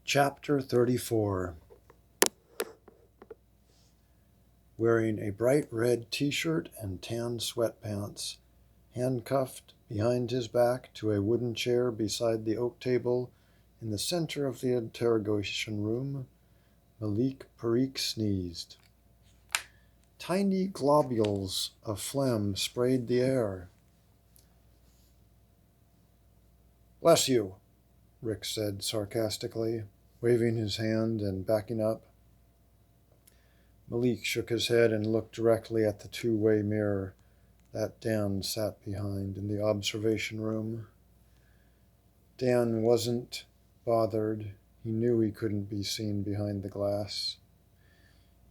Chapter 34. Wearing a bright red t-shirt and tan sweatpants, handcuffed behind his back to a wooden chair beside the oak table in the center of the interrogation room, Malik Parikh sneezed. Tiny globules of phlegm sprayed the air. "Bless you," Rick said sarcastically, waving his hand and backing up. Malik shook his head and looked directly at the two-way mirror that Dan sat behind in the observation room. Dan wasn't bothered. He knew he couldn't be seen behind the glass.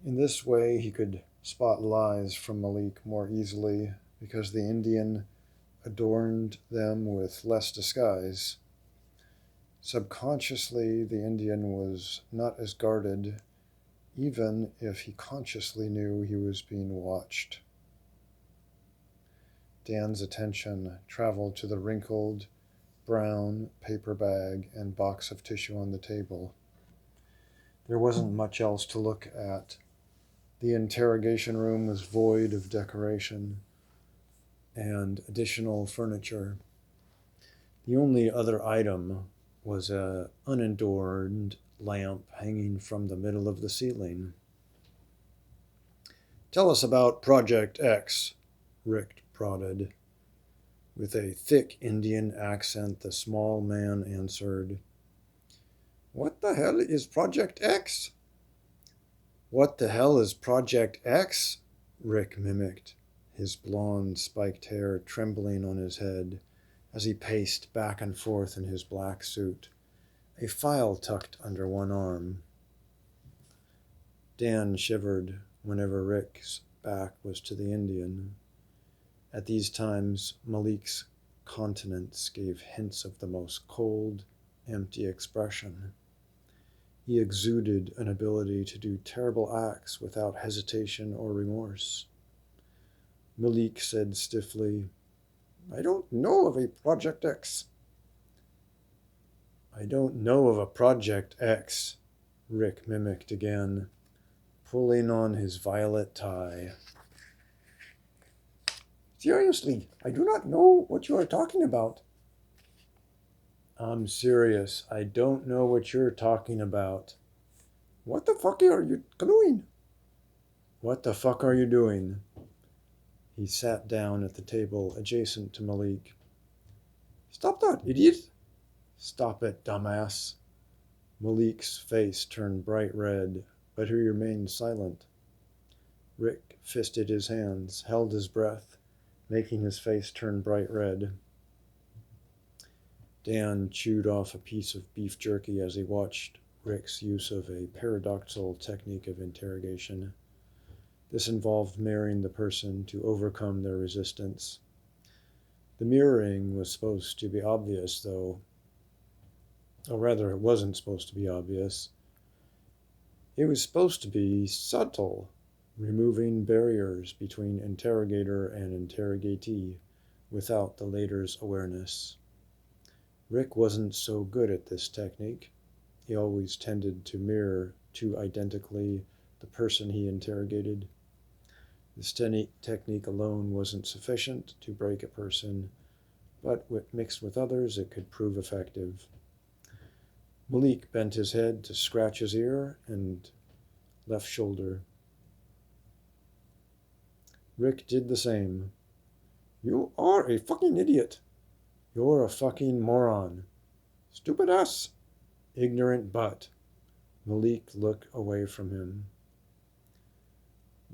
In this way, he could spot lies from Malik more easily because the Indian adorned them with less disguise. Subconsciously, the Indian was not as guarded, even if he consciously knew he was being watched. Dan's attention traveled to the wrinkled, brown paper bag and box of tissue on the table. There wasn't much else to look at. The interrogation room was void of decoration and additional furniture. The only other item was an unadorned lamp hanging from the middle of the ceiling. "Tell us about Project X," Rick prodded. With a thick Indian accent, the small man answered, "What the hell is Project X?" "What the hell is Project X?" Rick mimicked, his blonde spiked hair trembling on his head as he paced back and forth in his black suit, a file tucked under one arm. Dan shivered whenever Rick's back was to the Indian. At these times, Malik's countenance gave hints of the most cold, empty expression. He exuded an ability to do terrible acts without hesitation or remorse. Malik said stiffly, "I don't know of a Project X." "I don't know of a Project X," Rick mimicked again, pulling on his violet tie. "Seriously, I do not know what you are talking about." "I'm serious. I don't know what you're talking about." "What the fuck are you doing?" "What the fuck are you doing?" He sat down at the table adjacent to Malik. "Stop that, idiot." "Stop it, dumbass." Malik's face turned bright red, but he remained silent. Rick fisted his hands, held his breath, making his face turn bright red. Dan chewed off a piece of beef jerky as he watched Rick's use of a paradoxical technique of interrogation. This involved mirroring the person to overcome their resistance. The mirroring was supposed to be obvious, though. Or rather, it wasn't supposed to be obvious. It was supposed to be subtle, removing barriers between interrogator and interrogatee without the latter's awareness. Rick wasn't so good at this technique. He always tended to mirror too identically the person he interrogated. This technique alone wasn't sufficient to break a person, but mixed with others, it could prove effective. Malik bent his head to scratch his ear and left shoulder. Rick did the same. "You are a fucking idiot." "You're a fucking moron." "Stupid ass." "Ignorant butt." Malik looked away from him.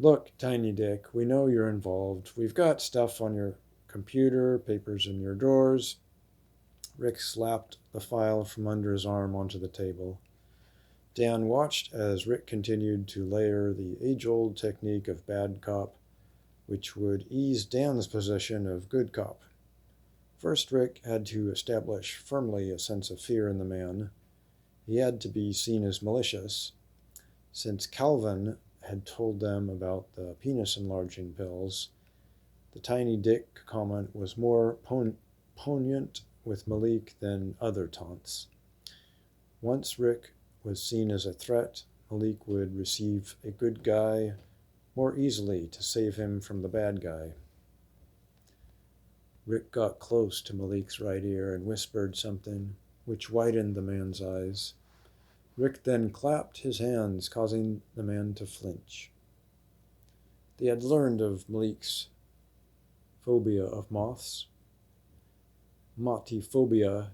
"Look, Tiny Dick, we know you're involved. We've got stuff on your computer, papers in your drawers." Rick slapped the file from under his arm onto the table. Dan watched as Rick continued to layer the age-old technique of bad cop, which would ease Dan's position of good cop. First, Rick had to establish firmly a sense of fear in the man. He had to be seen as malicious. Since Calvin had told them about the penis-enlarging pills, the Tiny Dick comment was more poignant with Malik than other taunts. Once Rick was seen as a threat, Malik would receive a good guy more easily to save him from the bad guy. Rick got close to Malik's right ear and whispered something, which widened the man's eyes. Rick then clapped his hands, causing the man to flinch. They had learned of Malik's phobia of moths, motiphobia,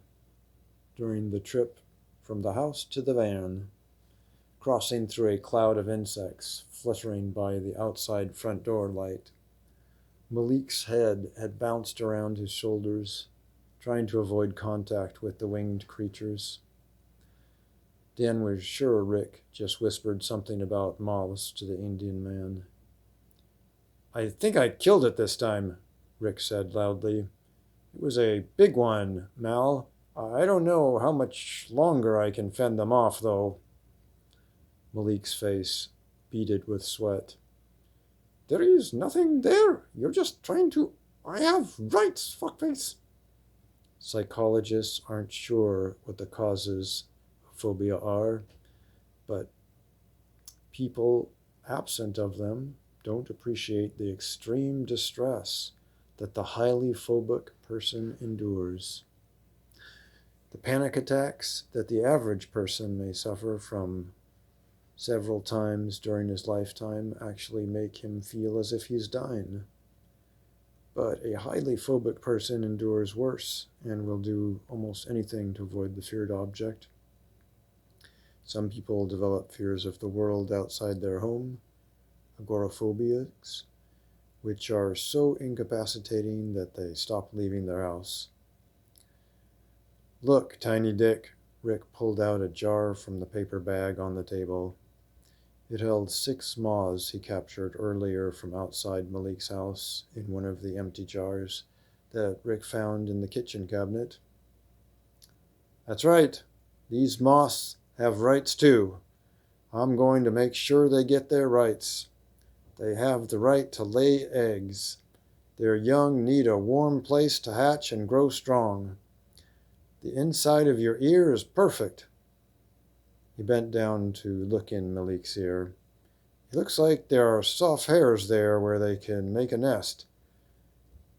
during the trip from the house to the van, crossing through a cloud of insects fluttering by the outside front door light. Malik's head had bounced around his shoulders, trying to avoid contact with the winged creatures. Dan was sure Rick just whispered something about moths to the Indian man. "I think I killed it this time," Rick said loudly. "It was a big one, Mal. I don't know how much longer I can fend them off, though." Malik's face beaded with sweat. "There is nothing there. You're just trying to... I have rights, fuckface." Psychologists aren't sure what the causes of phobia are, but people absent of them don't appreciate the extreme distress that the highly phobic person endures. The panic attacks that the average person may suffer from several times during his lifetime actually make him feel as if he's dying. But a highly phobic person endures worse and will do almost anything to avoid the feared object. Some people develop fears of the world outside their home, agoraphobias, which are so incapacitating that they stop leaving their house. "Look, Tiny Dick." Rick pulled out a jar from the paper bag on the table. It held 6 moths he captured earlier from outside Malik's house in one of the empty jars that Rick found in the kitchen cabinet. "That's right. These moths have rights too. I'm going to make sure they get their rights. They have the right to lay eggs. Their young need a warm place to hatch and grow strong. The inside of your ear is perfect." He bent down to look in Malik's ear. "It looks like there are soft hairs there where they can make a nest.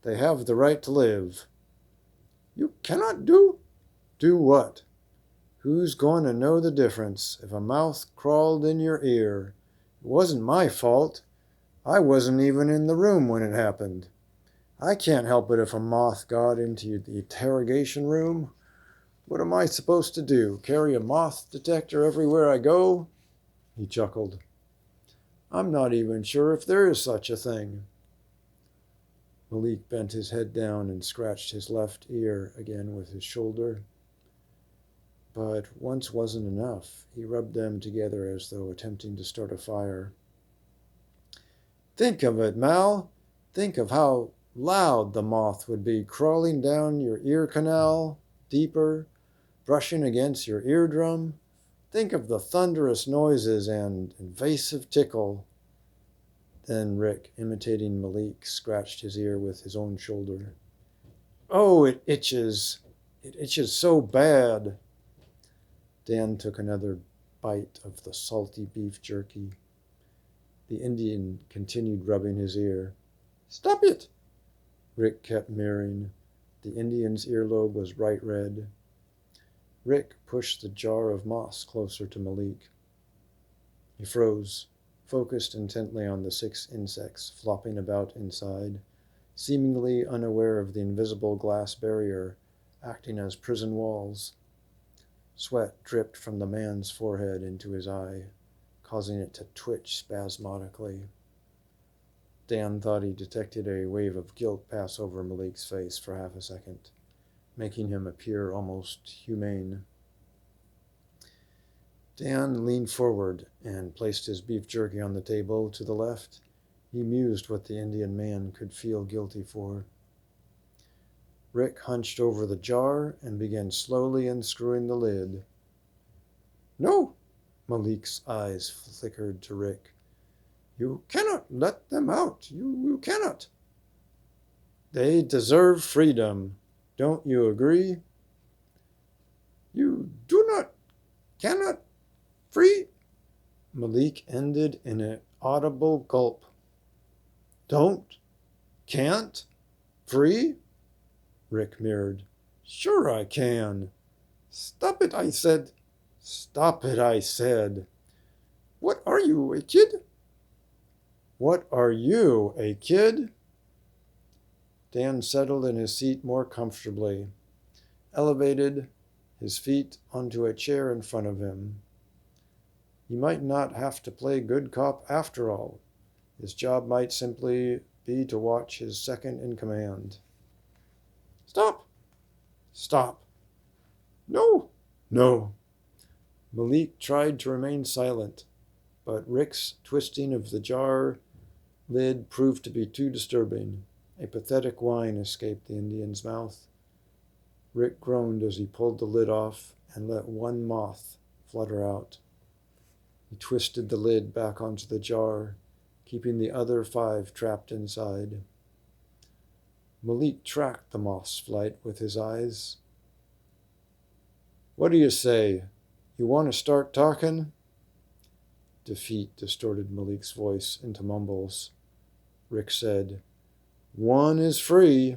They have the right to live." "You cannot do..." "Do what?" "Who's going to know the difference if a moth crawled in your ear? It wasn't my fault. I wasn't even in the room when it happened. I can't help it if a moth got into the interrogation room. What am I supposed to do? Carry a moth detector everywhere I go?" He chuckled. "I'm not even sure if there is such a thing." Malik bent his head down and scratched his left ear again with his shoulder. But once wasn't enough. He rubbed them together as though attempting to start a fire. "Think of it, Mal. Think of how loud the moth would be crawling down your ear canal, deeper, brushing against your eardrum. Think of the thunderous noises and invasive tickle." Then Rick, imitating Malik, scratched his ear with his own shoulder. "Oh, it itches. It itches so bad." Dan took another bite of the salty beef jerky. The Indian continued rubbing his ear. "Stop it!" Rick kept mirroring. The Indian's earlobe was bright red. Rick pushed the jar of moss closer to Malik. He froze, focused intently on the 6 insects flopping about inside, seemingly unaware of the invisible glass barrier acting as prison walls. Sweat dripped from the man's forehead into his eye, causing it to twitch spasmodically. Dan thought he detected a wave of guilt pass over Malik's face for half a second, making him appear almost humane. Dan leaned forward and placed his beef jerky on the table to the left. He mused what the Indian man could feel guilty for. Rick hunched over the jar and began slowly unscrewing the lid. "No!" Malik's eyes flickered to Rick. "You cannot let them out. You cannot." "They deserve freedom. Don't you agree?" "You do not, cannot Free? Malik ended in an audible gulp. Don't? Can't? Free? Rick mirrored. Sure I can. Stop it, I said. Stop it, I said. What are you, a kid? What are you, a kid? Dan settled in his seat more comfortably, elevated his feet onto a chair in front of him. He might not have to play good cop after all. His job might simply be to watch his second in command. Stop! Stop! No! No! Malik tried to remain silent, but Rick's twisting of the jar lid proved to be too disturbing. A pathetic whine escaped the Indian's mouth. Rick groaned as he pulled the lid off and let one moth flutter out. He twisted the lid back onto the jar, keeping the other 5 trapped inside. Malik tracked the moth's flight with his eyes. What do you say? You want to start talking? Defeat distorted Malik's voice into mumbles. Rick said, One is free.